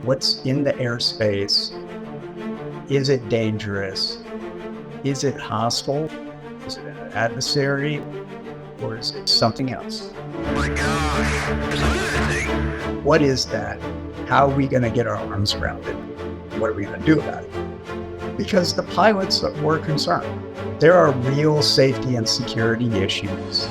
what's in the airspace. Is it dangerous? Is it hostile? Is it an adversary? Or is it something else? Oh my gosh. What is that? How are we going to get our arms around it? What are we going to do about it? Because the pilots were concerned. There are real safety and security issues.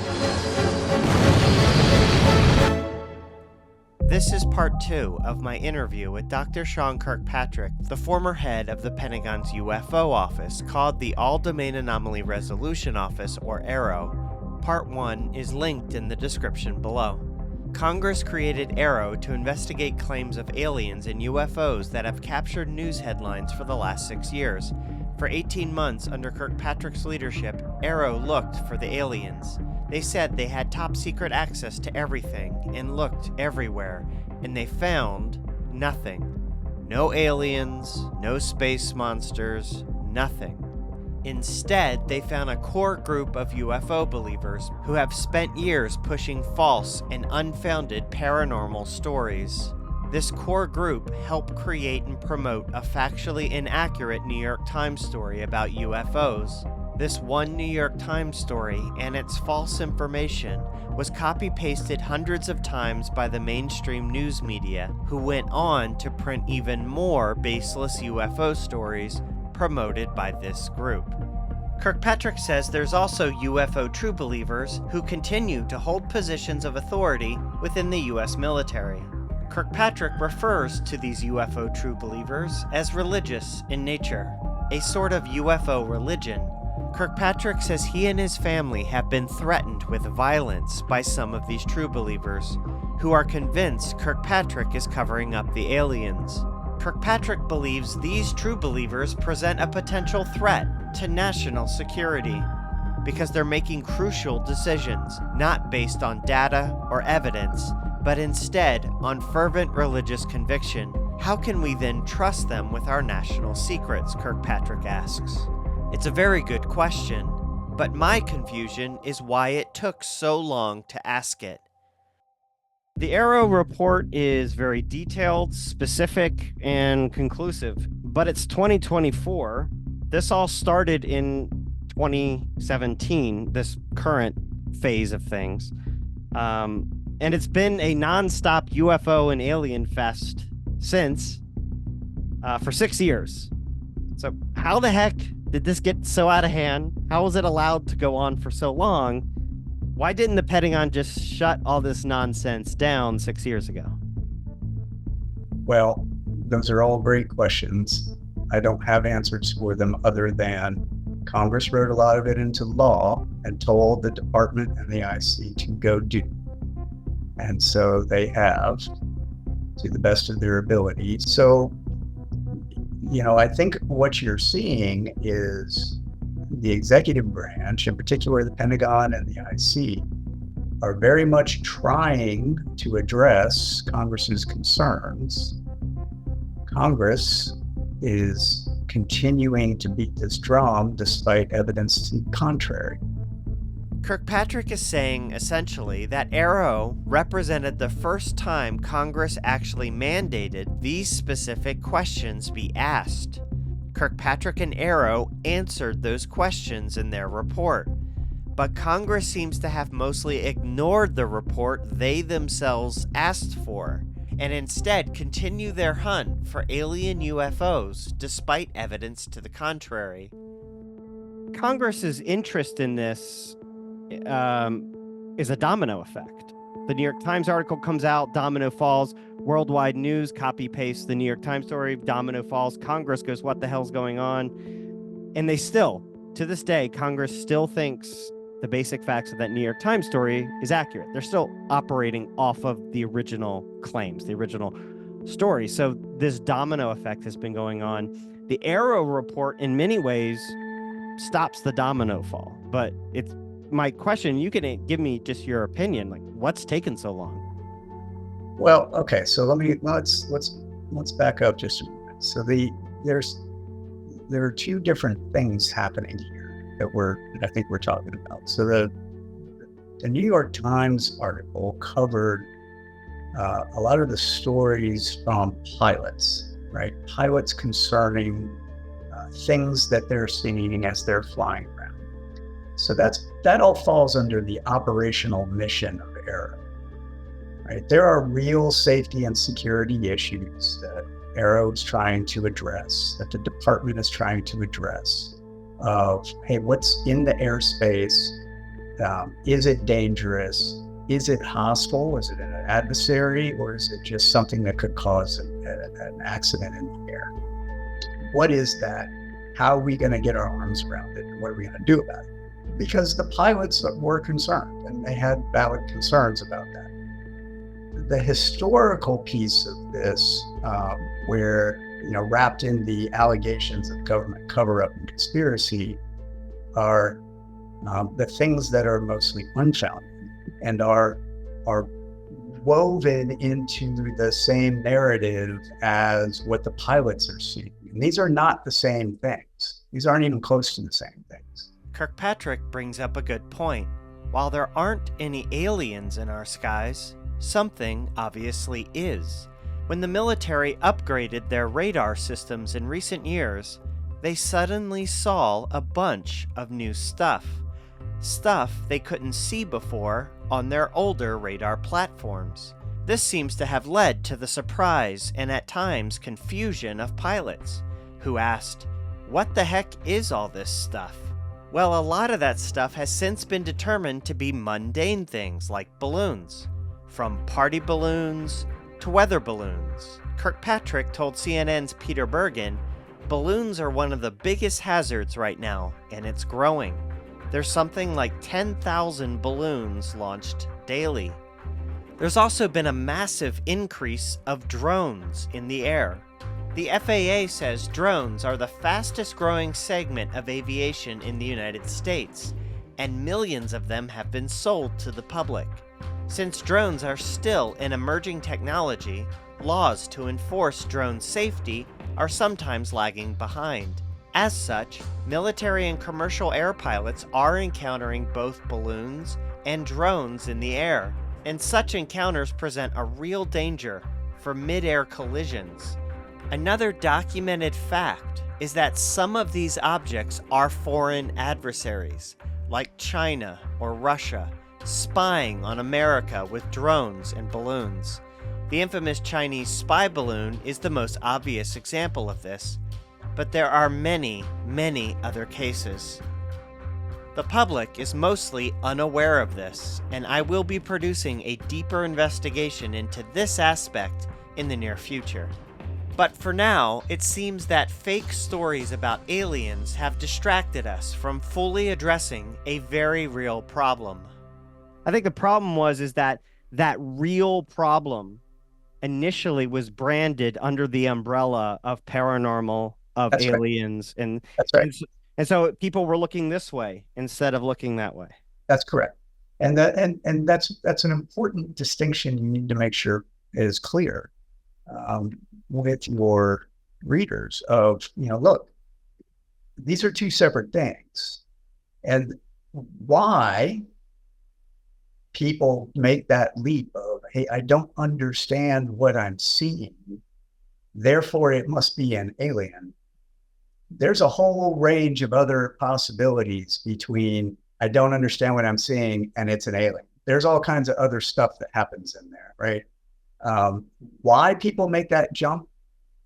This is part 2 of my interview with Dr. Sean Kirkpatrick, the former head of the Pentagon's UFO office called the All-Domain Anomaly Resolution Office, or AARO. Part 1 is linked in the description below. Congress created AARO to investigate claims of aliens and UFOs that have captured news headlines for the last 6 years. For 18 months under Kirkpatrick's leadership, AARO looked for the aliens. They said they had top secret access to everything and looked everywhere, and they found nothing. No aliens, no space monsters, nothing. Instead, they found a core group of UFO believers who have spent years pushing false and unfounded paranormal stories. This core group helped create and promote a factually inaccurate New York Times story about UFOs. This one New York Times story and its false information was copy-pasted hundreds of times by the mainstream news media, who went on to print even more baseless UFO stories promoted by this group. Kirkpatrick says there's also UFO true believers who continue to hold positions of authority within the U.S. military. Kirkpatrick refers to these UFO true believers as religious in nature, a sort of UFO religion. Kirkpatrick says he and his family have been threatened with violence by some of these true believers, who are convinced Kirkpatrick is covering up the aliens. Kirkpatrick believes these true believers present a potential threat to national security because they're making crucial decisions not based on data or evidence, but instead on fervent religious conviction. How can we then trust them with our national secrets, Kirkpatrick asks. It's a very good question, but my confusion is why it took so long to ask it. The AARO report is very detailed, specific, and conclusive, but it's 2024. This all started in 2017, this current phase of things. And it's been a nonstop UFO and alien fest since for 6 years. So how the heck did this get so out of hand? How was it allowed to go on for so long? Why didn't the Pentagon just shut all this nonsense down 6 years ago? Well, those are all great questions. I don't have answers for them other than Congress wrote a lot of it into law and told the department and the IC to go do. And so they have, to the best of their ability. So, I think what you're seeing is the executive branch, in particular the Pentagon and the IC, are very much trying to address Congress's concerns. Congress is continuing to beat this drum despite evidence to the contrary. Kirkpatrick is saying, essentially, that AARO represented the first time Congress actually mandated these specific questions be asked. Kirkpatrick and AARO answered those questions in their report, but Congress seems to have mostly ignored the report they themselves asked for, and instead continue their hunt for alien UFOs despite evidence to the contrary. Congress's interest in this is a domino effect. The New York Times article comes out, domino falls, worldwide news copy-pastes the New York Times story, domino falls, Congress goes, what the hell's going on? And they still, to this day, Congress still thinks the basic facts of that New York Times story is accurate. They're still operating off of the original claims, the original story. So this domino effect has been going on. The AARO report, in many ways, stops the domino fall, but it's my question, you can give me just your opinion, like what's taken so long? Well, okay, so let's back up just a minute. So there are two different things happening here that I think we're talking about. So the New York Times article covered a lot of the stories from pilots, right? Pilots concerning things that they're seeing as they're flying around. So that all falls under the operational mission of AARO, right? There are real safety and security issues that AARO is trying to address, that the department is trying to address, of, hey, what's in the airspace? Is it dangerous? Is it hostile? Is it an adversary? Or is it just something that could cause an accident in the air? What is that? How are we going to get our arms around it? And what are we going to do about it? Because the pilots were concerned, and they had valid concerns about that. The historical piece of this, where, wrapped in the allegations of government cover-up and conspiracy, are the things that are mostly unfounded and are woven into the same narrative as what the pilots are seeing. And these are not the same things. These aren't even close to the same things. Kirkpatrick brings up a good point. While there aren't any aliens in our skies, something obviously is. When the military upgraded their radar systems in recent years, they suddenly saw a bunch of new stuff. Stuff they couldn't see before on their older radar platforms. This seems to have led to the surprise and at times confusion of pilots, who asked, "What the heck is all this stuff?" Well, a lot of that stuff has since been determined to be mundane things like balloons. From party balloons to weather balloons. Kirkpatrick told CNN's Peter Bergen, balloons are one of the biggest hazards right now, and it's growing. There's something like 10,000 balloons launched daily. There's also been a massive increase of drones in the air. The FAA says drones are the fastest growing segment of aviation in the United States, and millions of them have been sold to the public. Since drones are still an emerging technology, laws to enforce drone safety are sometimes lagging behind. As such, military and commercial air pilots are encountering both balloons and drones in the air, and such encounters present a real danger for mid-air collisions. Another documented fact is that some of these objects are foreign adversaries, like China or Russia, spying on America with drones and balloons. The infamous Chinese spy balloon is the most obvious example of this, but there are many, many other cases. The public is mostly unaware of this, and I will be producing a deeper investigation into this aspect in the near future. But for now, it seems that fake stories about aliens have distracted us from fully addressing a very real problem. I think the problem is that real problem initially was branded under the umbrella of paranormal, of That's right. aliens, and That's right. and so people were looking this way instead of looking that way. That's correct. And that's an important distinction you need to make sure is clear with your readers of, look, these are two separate things. And why people make that leap of, hey, I don't understand what I'm seeing, therefore it must be an alien. There's a whole range of other possibilities between I don't understand what I'm seeing and it's an alien. There's all kinds of other stuff that happens in there, right? Why people make that jump,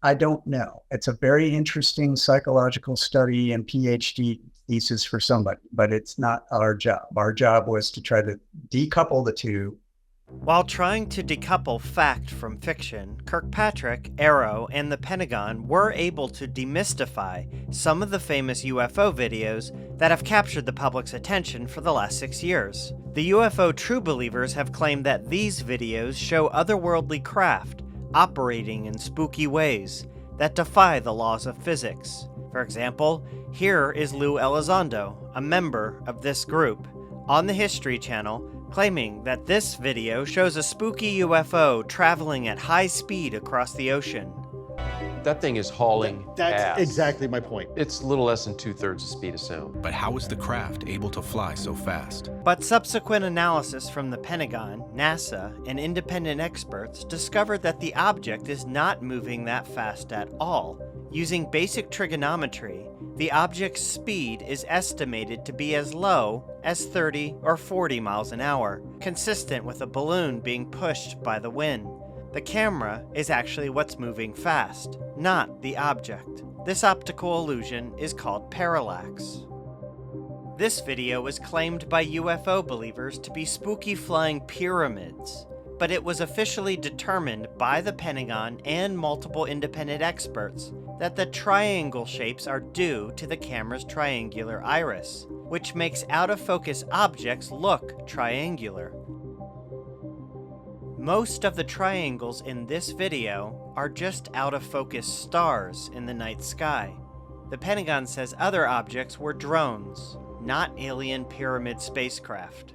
I don't know. It's a very interesting psychological study and PhD thesis for somebody, but it's not our job. Our job was to try to decouple the two. While trying to decouple fact from fiction, Kirkpatrick, AARO, and the Pentagon were able to demystify some of the famous UFO videos that have captured the public's attention for the last 6 years. The UFO true believers have claimed that these videos show otherworldly craft operating in spooky ways that defy the laws of physics. For example, here is Lou Elizondo, a member of this group, on the History Channel, claiming that this video shows a spooky UFO traveling at high speed across the ocean. That thing is hauling That's ass. exactly my point. It's a little less than 2/3 the speed of sound. But how is the craft able to fly so fast? But subsequent analysis from the Pentagon, NASA, and independent experts discovered that the object is not moving that fast at all. Using basic trigonometry, the object's speed is estimated to be as low as 30 or 40 miles an hour, consistent with a balloon being pushed by the wind. The camera is actually what's moving fast, not the object. This optical illusion is called parallax. This video was claimed by UFO believers to be spooky flying pyramids, but it was officially determined by the Pentagon and multiple independent experts that the triangle shapes are due to the camera's triangular iris, which makes out-of-focus objects look triangular. Most of the triangles in this video are just out-of-focus stars in the night sky. The Pentagon says other objects were drones, not alien pyramid spacecraft.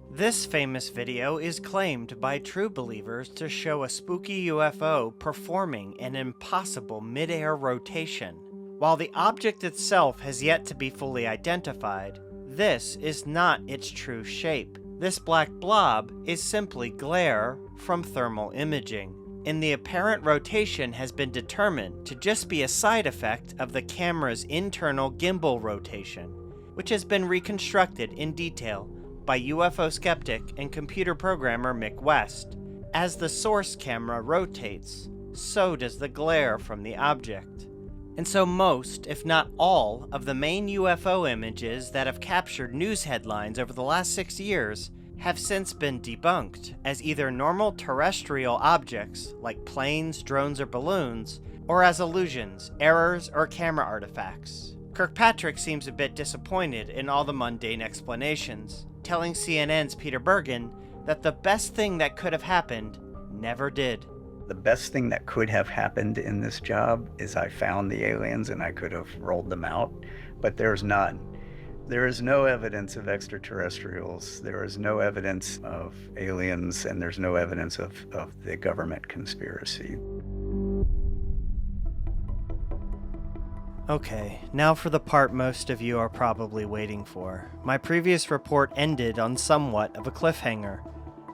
This famous video is claimed by true believers to show a spooky UFO performing an impossible mid-air rotation. While the object itself has yet to be fully identified, this is not its true shape. This black blob is simply glare from thermal imaging, and the apparent rotation has been determined to just be a side effect of the camera's internal gimbal rotation, which has been reconstructed in detail by UFO skeptic and computer programmer Mick West. As the source camera rotates, so does the glare from the object. And so most, if not all, of the main UFO images that have captured news headlines over the last 6 years have since been debunked as either normal terrestrial objects like planes, drones, or balloons, or as illusions, errors, or camera artifacts. Kirkpatrick seems a bit disappointed in all the mundane explanations, telling CNN's Peter Bergen that the best thing that could have happened never did. The best thing that could have happened in this job is I found the aliens and I could have rolled them out, but there's none. There is no evidence of extraterrestrials. There is no evidence of aliens, and there's no evidence of the government conspiracy. Okay, now for the part most of you are probably waiting for. My previous report ended on somewhat of a cliffhanger.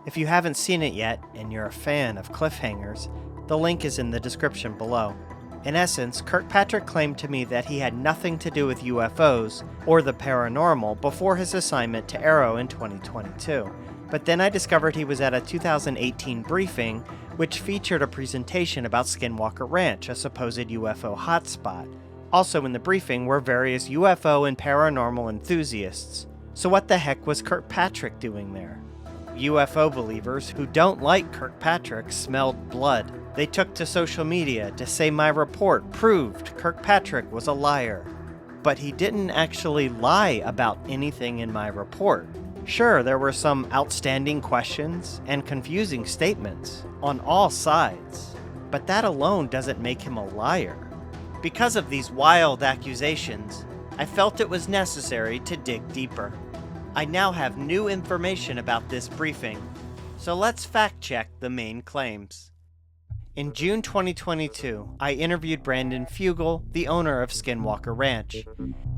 If you haven't seen it yet, and you're a fan of cliffhangers, the link is in the description below. In essence, Kirkpatrick claimed to me that he had nothing to do with UFOs or the paranormal before his assignment to AARO in 2022. But then I discovered he was at a 2018 briefing, which featured a presentation about Skinwalker Ranch, a supposed UFO hotspot. Also in the briefing were various UFO and paranormal enthusiasts. So what the heck was Kirkpatrick doing there? UFO believers who don't like Kirkpatrick smelled blood. They took to social media to say my report proved Kirkpatrick was a liar. But he didn't actually lie about anything in my report. Sure, there were some outstanding questions and confusing statements on all sides, but that alone doesn't make him a liar. Because of these wild accusations, I felt it was necessary to dig deeper. I now have new information about this briefing, so let's fact-check the main claims. In June 2022, I interviewed Brandon Fugal, the owner of Skinwalker Ranch.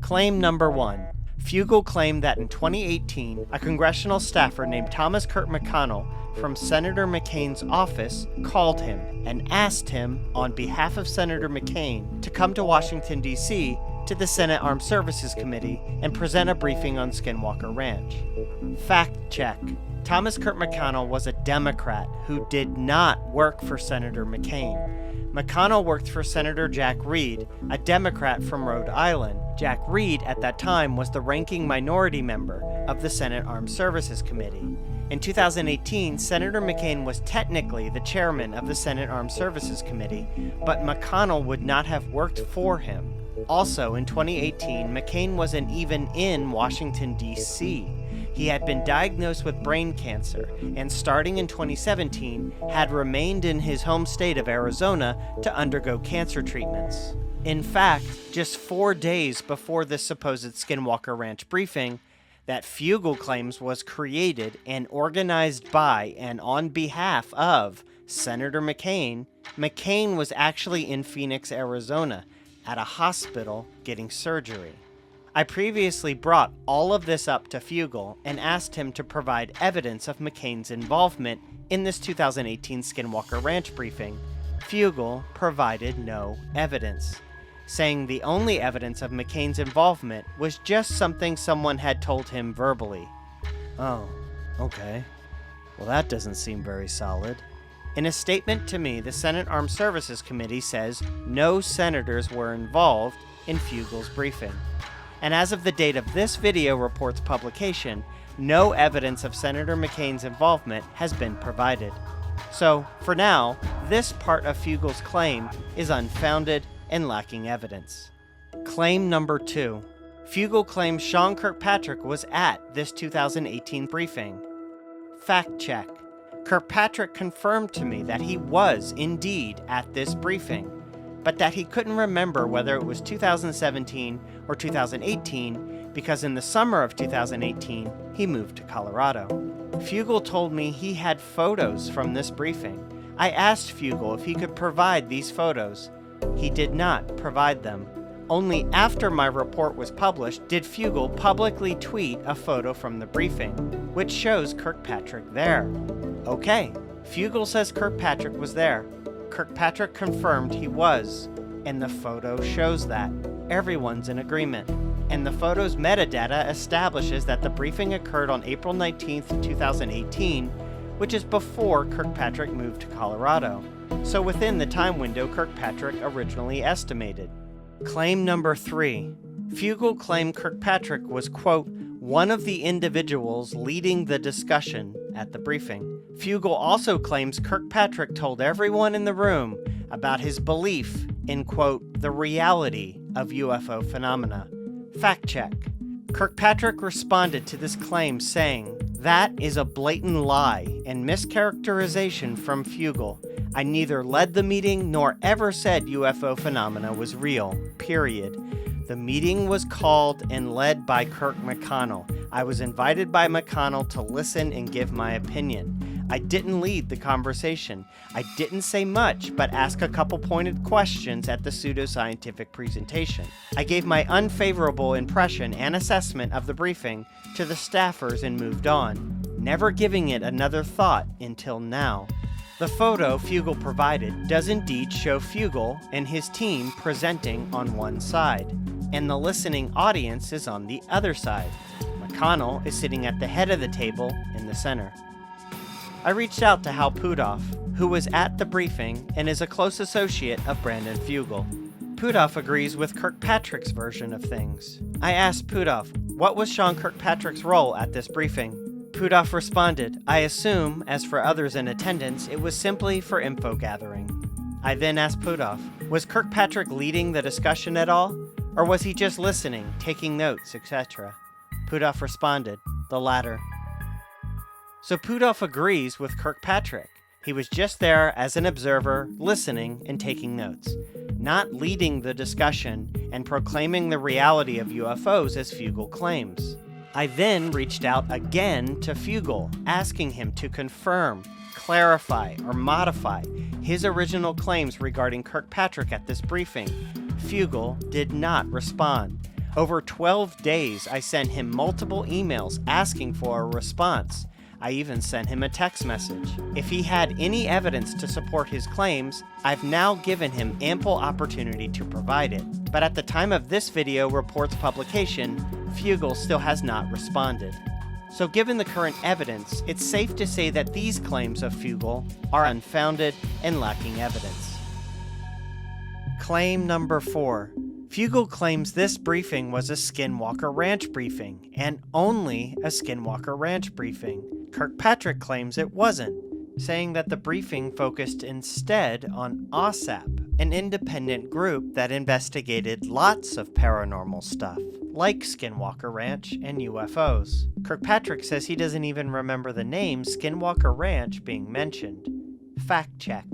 Claim number 1. Fugal claimed that in 2018, a congressional staffer named Thomas Kurt McConnell from Senator McCain's office called him and asked him, on behalf of Senator McCain, to come to Washington, D.C. to the Senate Armed Services Committee and present a briefing on Skinwalker Ranch. Fact check. Thomas Kurt McConnell was a Democrat who did not work for Senator McCain. McConnell worked for Senator Jack Reed, a Democrat from Rhode Island. Jack Reed, at that time, was the ranking minority member of the Senate Armed Services Committee. In 2018, Senator McCain was technically the chairman of the Senate Armed Services Committee, but McConnell would not have worked for him. Also, in 2018, McCain wasn't even in Washington, D.C. He had been diagnosed with brain cancer, and starting in 2017, had remained in his home state of Arizona to undergo cancer treatments. In fact, just 4 days before this supposed Skinwalker Ranch briefing, that Fugal claims was created and organized by and on behalf of Senator McCain, McCain was actually in Phoenix, Arizona, at a hospital getting surgery. I previously brought all of this up to Fugal and asked him to provide evidence of McCain's involvement in this 2018 Skinwalker Ranch briefing. Fugal provided no evidence, saying the only evidence of McCain's involvement was just something someone had told him verbally. Oh, okay. Well, that doesn't seem very solid. In a statement to me, the Senate Armed Services Committee says no senators were involved in Fugal's briefing. And as of the date of this video report's publication, no evidence of Senator McCain's involvement has been provided. So, for now, this part of Fugal's claim is unfounded and lacking evidence. Claim number 2. Fugal claims Sean Kirkpatrick was at this 2018 briefing. Fact check. Kirkpatrick confirmed to me that he was indeed at this briefing, but that he couldn't remember whether it was 2017 or 2018 because in the summer of 2018, he moved to Colorado. Fugal told me he had photos from this briefing. I asked Fugal if he could provide these photos. He did not provide them. Only after my report was published did Fugal publicly tweet a photo from the briefing, which shows Kirkpatrick there. Okay, Fugal says Kirkpatrick was there. Kirkpatrick confirmed he was, and the photo shows that. Everyone's in agreement. And the photo's metadata establishes that the briefing occurred on April 19th, 2018, which is before Kirkpatrick moved to Colorado. So within the time window Kirkpatrick originally estimated. Claim number 3. Fugal claimed Kirkpatrick was, quote, one of the individuals leading the discussion at the briefing. Fugal also claims Kirkpatrick told everyone in the room about his belief in, quote, the reality of UFO phenomena. Fact check. Kirkpatrick responded to this claim saying, that is a blatant lie and mischaracterization from Fugal. I neither led the meeting nor ever said UFO phenomena was real, period. The meeting was called and led by Kirk McConnell. I was invited by McConnell to listen and give my opinion. I didn't lead the conversation. I didn't say much, but ask a couple pointed questions at the pseudoscientific presentation. I gave my unfavorable impression and assessment of the briefing to the staffers and moved on, never giving it another thought until now. The photo Fugal provided does indeed show Fugal and his team presenting on one side, and the listening audience is on the other side. McConnell is sitting at the head of the table in the center. I reached out to Hal Puthoff, who was at the briefing and is a close associate of Brandon Fugal. Puthoff agrees with Kirkpatrick's version of things. I asked Puthoff, what was Sean Kirkpatrick's role at this briefing? Puthoff responded, I assume, as for others in attendance, it was simply for info gathering. I then asked Puthoff, was Kirkpatrick leading the discussion at all? Or was he just listening, taking notes, etc.? Puthoff responded, the latter. So Puthoff agrees with Kirkpatrick. He was just there as an observer, listening and taking notes, not leading the discussion and proclaiming the reality of UFOs as Fugal claims. I then reached out again to Fugal, asking him to confirm, clarify, or modify his original claims regarding Kirkpatrick at this briefing. Fugal did not respond. Over 12 days, I sent him multiple emails asking for a response. I even sent him a text message. If he had any evidence to support his claims, I've now given him ample opportunity to provide it. But at the time of this video report's publication, Fugal still has not responded. So given the current evidence, it's safe to say that these claims of Fugal are unfounded and lacking evidence. Claim number 4. Fugal claims this briefing was a Skinwalker Ranch briefing, and only a Skinwalker Ranch briefing. Kirkpatrick claims it wasn't, saying that the briefing focused instead on OSAP, an independent group that investigated lots of paranormal stuff, like Skinwalker Ranch and UFOs. Kirkpatrick says he doesn't even remember the name Skinwalker Ranch being mentioned. Fact check.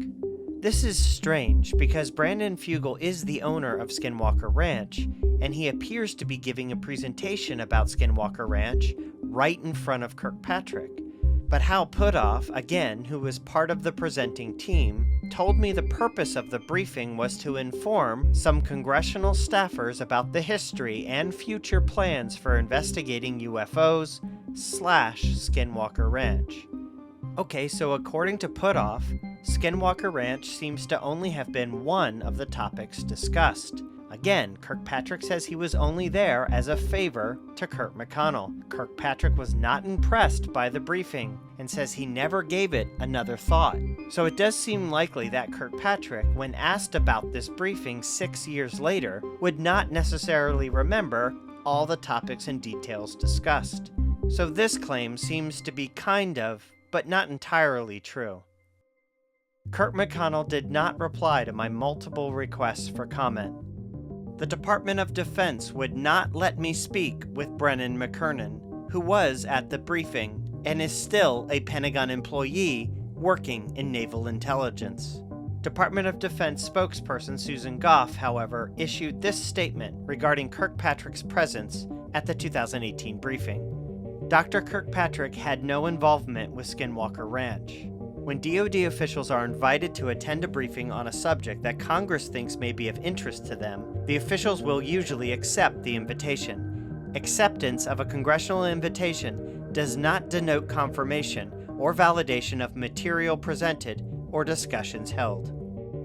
This is strange because Brandon Fugal is the owner of Skinwalker Ranch, and he appears to be giving a presentation about Skinwalker Ranch right in front of Kirkpatrick. But Hal Puthoff, again, who was part of the presenting team, told me the purpose of the briefing was to inform some congressional staffers about the history and future plans for investigating UFOs / Skinwalker Ranch. Okay, so according to Putoff, Skinwalker Ranch seems to only have been one of the topics discussed. Again, Kirkpatrick says he was only there as a favor to Kurt McConnell. Kirkpatrick was not impressed by the briefing and says he never gave it another thought. So it does seem likely that Kirkpatrick, when asked about this briefing 6 years later, would not necessarily remember all the topics and details discussed. So this claim seems to be kind of, but not entirely true. Kurt McConnell did not reply to my multiple requests for comment. The Department of Defense would not let me speak with Brennan McKernan, who was at the briefing and is still a Pentagon employee working in naval intelligence. Department of Defense spokesperson Susan Goff, however, issued this statement regarding Kirkpatrick's presence at the 2018 briefing. Dr. Kirkpatrick had no involvement with Skinwalker Ranch. When DoD officials are invited to attend a briefing on a subject that Congress thinks may be of interest to them, the officials will usually accept the invitation. Acceptance of a congressional invitation does not denote confirmation or validation of material presented or discussions held.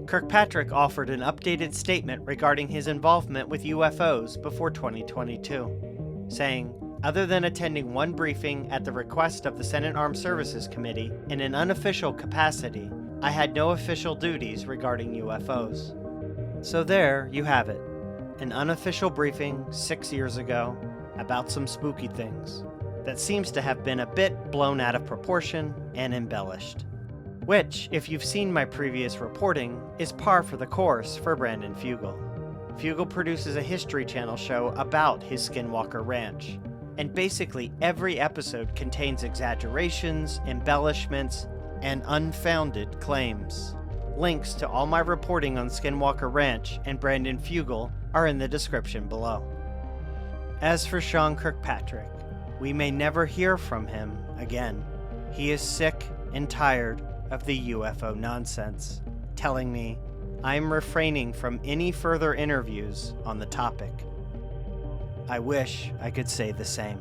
Kirkpatrick offered an updated statement regarding his involvement with UFOs before 2022, saying, "Other than attending one briefing at the request of the Senate Armed Services Committee in an unofficial capacity, I had no official duties regarding UFOs." So there you have it, an unofficial briefing 6 years ago about some spooky things that seems to have been a bit blown out of proportion and embellished. Which, if you've seen my previous reporting, is par for the course for Brandon Fugal. Fugal produces a History Channel show about his Skinwalker Ranch, and basically every episode contains exaggerations, embellishments, and unfounded claims. Links to all my reporting on Skinwalker Ranch and Brandon Fugal are in the description below. As for Sean Kirkpatrick, we may never hear from him again. He is sick and tired of the UFO nonsense, telling me I'm refraining from any further interviews on the topic. I wish I could say the same.